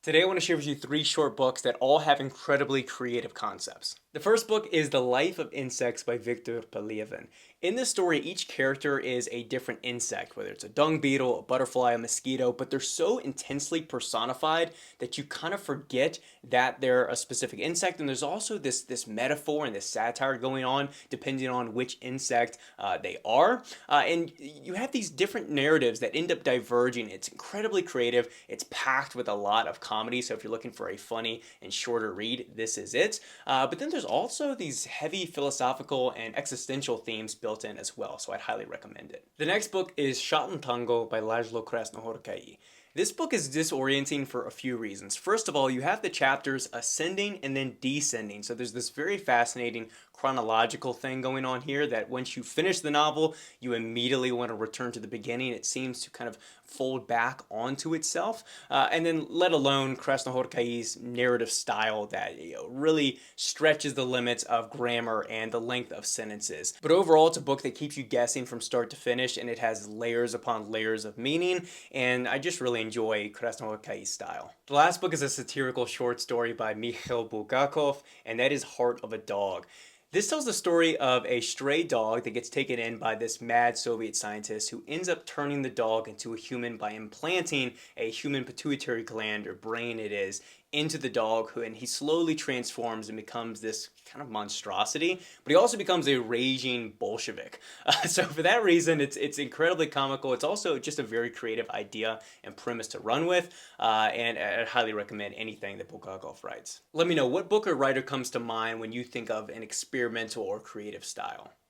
Today I want to share with you three short books that all have incredibly creative concepts. The first book is The Life of Insects by Viktor Pelievin. In this story, each character is a different insect, whether it's a dung beetle, a butterfly, a mosquito, but they're so intensely personified that you kind of forget that they're a specific insect. And there's also this metaphor and this satire going on depending on which insect they are. And you have these different narratives that end up diverging. It's incredibly creative. It's packed with a lot of comedy. So if you're looking for a funny and shorter read, this is it. But then there's also these heavy philosophical and existential themes built in as well. So I'd highly recommend it. The next book is Shotland Tango by Lajlo Krasnohorkai. This book is disorienting for a few reasons. First of all, you have the chapters ascending and then descending. So there's this very fascinating chronological thing going on here that once you finish the novel, you immediately want to return to the beginning. It seems to kind of fold back onto itself. And then let alone Krasnohorkai's narrative style that really stretches the limits of grammar and the length of sentences. But overall, it's a book that keeps you guessing from start to finish, and it has layers upon layers of meaning, and I just really enjoy Krasnohorkai's style. The last book is a satirical short story by Mikhail Bulgakov, and that is Heart of a Dog. This tells the story of a stray dog that gets taken in by this mad Soviet scientist who ends up turning the dog into a human by implanting a human pituitary gland, or brain it is, into the dog, and he slowly transforms and becomes this kind of monstrosity, but he also becomes a raging Bolshevik. So for that reason, it's incredibly comical. It's also just a very creative idea and premise to run with, and I highly recommend anything that Bulgakov writes. Let me know what book or writer comes to mind when you think of an experimental or creative style.